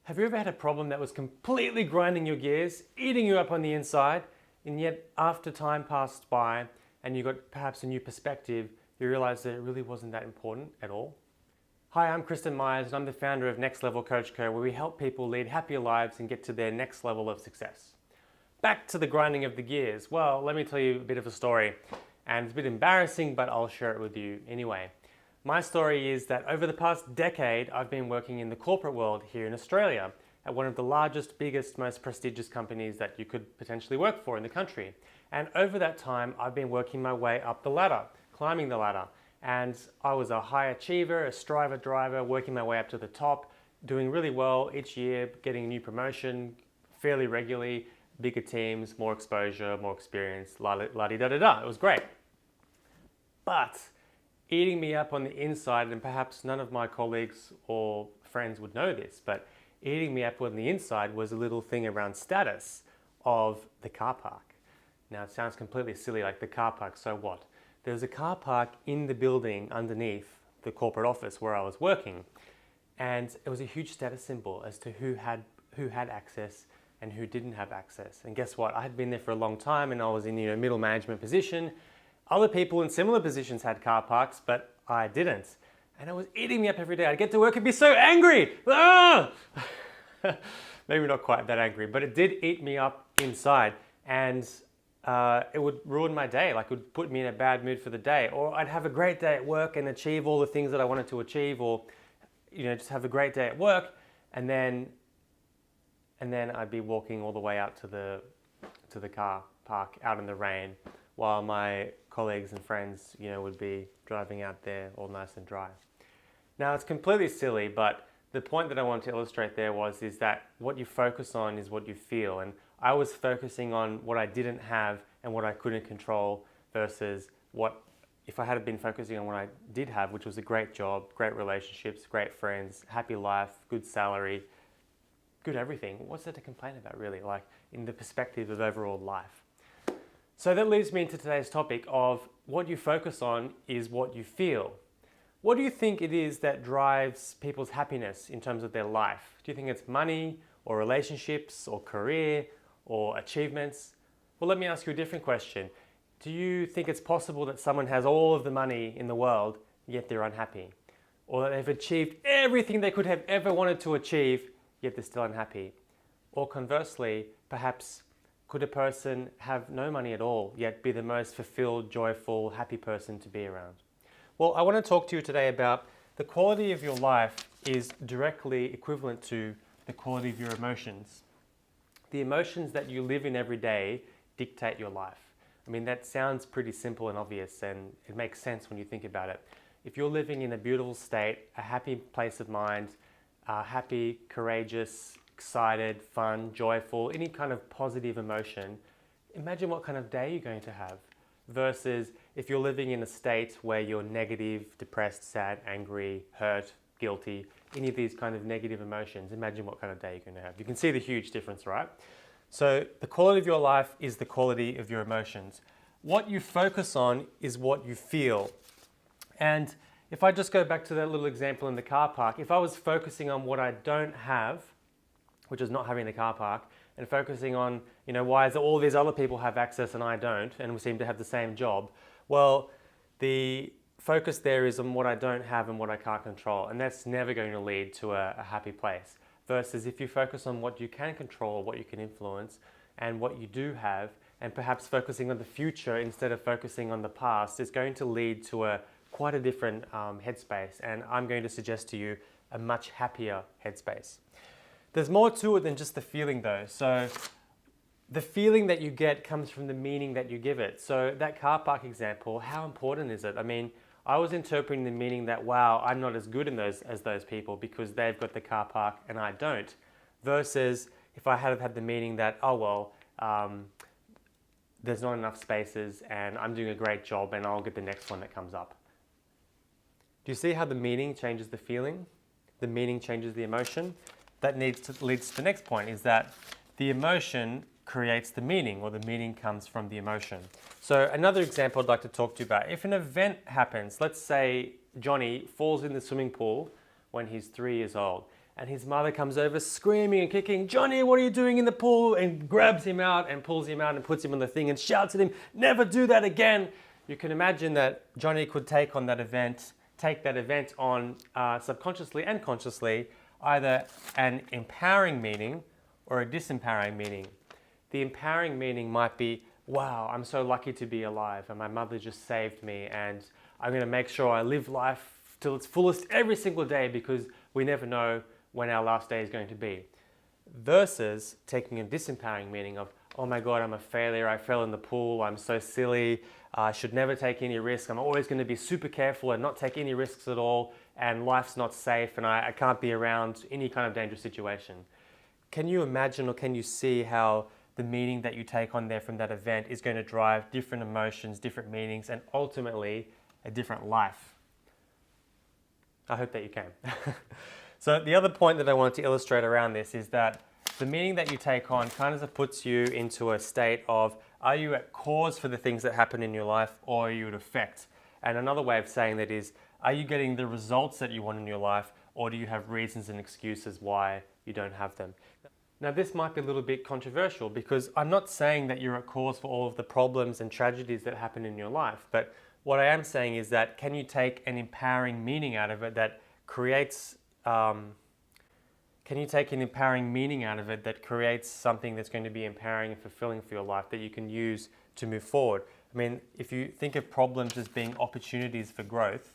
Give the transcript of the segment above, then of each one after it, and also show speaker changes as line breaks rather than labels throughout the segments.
Have you ever had a problem that was completely grinding your gears, eating you up on the inside, and yet after time passed by and you got perhaps a new perspective, you realized that it really wasn't that important at all? Hi, I'm Kristen and I'm the founder of Next Level Coach Co, where we help people lead happier lives and get to their next level of success. Back to the grinding of the gears. Well, let me tell you a bit of a story, and it's a bit embarrassing, but I'll share it with you anyway. My story is that over the past decade, I've been working in the corporate world here in Australia at one of the largest, biggest, most prestigious companies that you could potentially work for in the country. And over that time, I've been working my way up the ladder, climbing the ladder. And I was a high achiever, a striver driver, working my way up to the top, doing really well each year, getting a new promotion fairly regularly, bigger teams, more exposure, more experience, la-di-da-da-da. It was great. But eating me up on the inside, and perhaps none of my colleagues or friends would know this, but eating me up on the inside was a little thing around status of the car park. Now it sounds completely silly, like the car park, so what? There was a car park in the building underneath the corporate office where I was working, and it was a huge status symbol as to who had access and who didn't have access. And guess what? I had been there for a long time and I was in middle management position. Other people in similar positions had car parks, but I didn't. And it was eating me up every day. I'd get to work and be so angry. Ah! Maybe not quite that angry, but it did eat me up inside. And it would ruin my day. Like, it would put me in a bad mood for the day. Or I'd have a great day at work and achieve all the things that I wanted to achieve, or just have a great day at work, and then I'd be walking all the way out to the car park out in the rain, while my colleagues and friends, would be driving out there all nice and dry. Now, it's completely silly, but the point that I wanted to illustrate there is that what you focus on is what you feel. And I was focusing on what I didn't have and what I couldn't control versus what, if I had been focusing on what I did have, which was a great job, great relationships, great friends, happy life, good salary, good everything. What's there to complain about, really, like in the perspective of overall life? So that leads me into today's topic of what you focus on is what you feel. What do you think it is that drives people's happiness in terms of their life? Do you think it's money or relationships or career or achievements? Well, let me ask you a different question. Do you think it's possible that someone has all of the money in the world, yet they're unhappy? Or that they've achieved everything they could have ever wanted to achieve, yet they're still unhappy? Or conversely, perhaps could a person have no money at all, yet be the most fulfilled, joyful, happy person to be around? Well, I want to talk to you today about the quality of your life is directly equivalent to the quality of your emotions. The emotions that you live in every day dictate your life. I mean, that sounds pretty simple and obvious, and it makes sense when you think about it. If you're living in a beautiful state, a happy place of mind, happy, courageous, excited, fun, joyful, any kind of positive emotion, imagine what kind of day you're going to have. Versus if you're living in a state where you're negative, depressed, sad, angry, hurt, guilty, any of these kind of negative emotions, imagine what kind of day you're going to have. You can see the huge difference, right? So the quality of your life is the quality of your emotions. What you focus on is what you feel. And if I just go back to that little example in the car park, if I was focusing on what I don't have, which is not having the car park, and focusing on, why is it all these other people have access and I don't, and we seem to have the same job? Well, the focus there is on what I don't have and what I can't control, and that's never going to lead to a happy place. Versus if you focus on what you can control, what you can influence, and what you do have, and perhaps focusing on the future instead of focusing on the past, is going to lead to quite a different headspace, and I'm going to suggest to you a much happier headspace. There's more to it than just the feeling, though. So the feeling that you get comes from the meaning that you give it. So that car park example, how important is it? I mean, I was interpreting the meaning that, wow, I'm not as good as those people because they've got the car park and I don't. Versus if I had had the meaning that, oh, well, there's not enough spaces and I'm doing a great job and I'll get the next one that comes up. Do you see how the meaning changes the feeling? The meaning changes the emotion? That leads to the next point, is that the emotion creates the meaning, or the meaning comes from the emotion. So another example I'd like to talk to you about. If an event happens, let's say Johnny falls in the swimming pool when he's 3 years old, and his mother comes over screaming and kicking, "Johnny, what are you doing in the pool?" and grabs him out and pulls him out and puts him on the thing and shouts at him, "Never do that again." You can imagine that Johnny could take that event on subconsciously and consciously, either an empowering meaning or a disempowering meaning. The empowering meaning might be, "Wow, I'm so lucky to be alive, and my mother just saved me, and I'm going to make sure I live life till its fullest every single day, because we never know when our last day is going to be." Versus taking a disempowering meaning of, "Oh my God, I'm a failure, I fell in the pool, I'm so silly, I should never take any risks, I'm always going to be super careful and not take any risks at all, and life's not safe, and I can't be around any kind of dangerous situation." Can you imagine, or can you see how the meaning that you take on there from that event is going to drive different emotions, different meanings, and ultimately a different life? I hope that you can. So the other point that I wanted to illustrate around this is that the meaning that you take on kind of puts you into a state of, are you at cause for the things that happen in your life, or are you at effect? And another way of saying that is, are you getting the results that you want in your life, or do you have reasons and excuses why you don't have them? Now, this might be a little bit controversial, because I'm not saying that you're at cause for all of the problems and tragedies that happen in your life, but what I am saying is that, can you take an empowering meaning out of it that creates something that's going to be empowering and fulfilling for your life that you can use to move forward? I mean, if you think of problems as being opportunities for growth,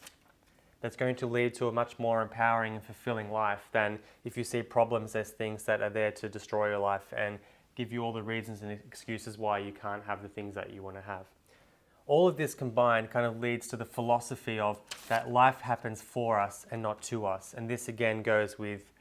that's going to lead to a much more empowering and fulfilling life than if you see problems as things that are there to destroy your life and give you all the reasons and excuses why you can't have the things that you want to have. All of this combined kind of leads to the philosophy of that life happens for us and not to us. And this again goes with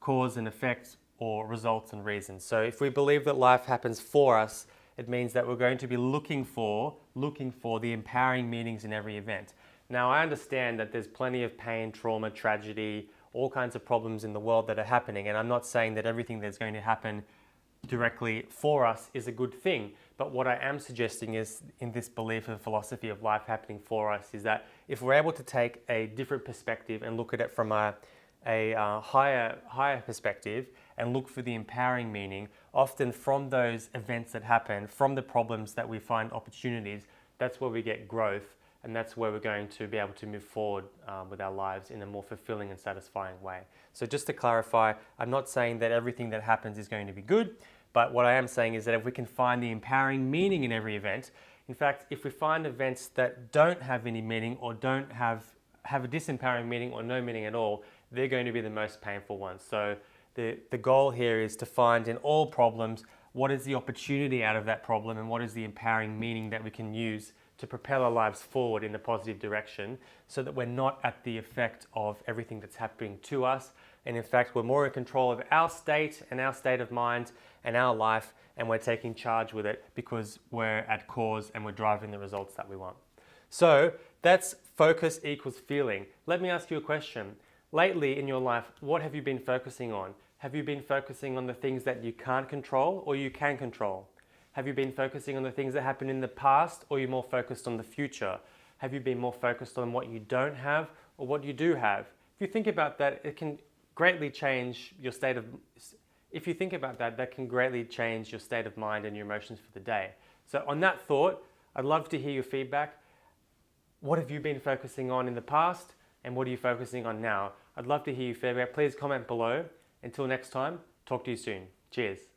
cause and effect, or results and reasons. So if we believe that life happens for us, it means that we're going to be looking for the empowering meanings in every event. Now, I understand that there's plenty of pain, trauma, tragedy, all kinds of problems in the world that are happening. And I'm not saying that everything that's going to happen directly for us is a good thing. But what I am suggesting is, in this belief and philosophy of life happening for us, is that if we're able to take a different perspective and look at it from a higher perspective and look for the empowering meaning, often from those events that happen, from the problems that we find opportunities, that's where we get growth, and that's where we're going to be able to move forward with our lives in a more fulfilling and satisfying way. So just to clarify, I'm not saying that everything that happens is going to be good, but what I am saying is that if we can find the empowering meaning in every event, in fact, if we find events that don't have any meaning, or don't have a disempowering meaning or no meaning at all, they're going to be the most painful ones. So the goal here is to find in all problems, what is the opportunity out of that problem, and what is the empowering meaning that we can use to propel our lives forward in a positive direction, so that we're not at the effect of everything that's happening to us. And in fact, we're more in control of our state and our state of mind and our life, and we're taking charge with it because we're at cause and we're driving the results that we want. So that's focus equals feeling. Let me ask you a question. Lately in your life, what have you been focusing on? Have you been focusing on the things that you can't control or you can control? Have you been focusing on the things that happened in the past, or are you more focused on the future? Have you been more focused on what you don't have or what you do have? If you think about that, it can greatly change your state of that can greatly change your state of mind and your emotions for the day. So on that thought, I'd love to hear your feedback. What have you been focusing on in the past, and what are you focusing on now? I'd love to hear your feedback. Please comment below. Until next time, talk to you soon. Cheers.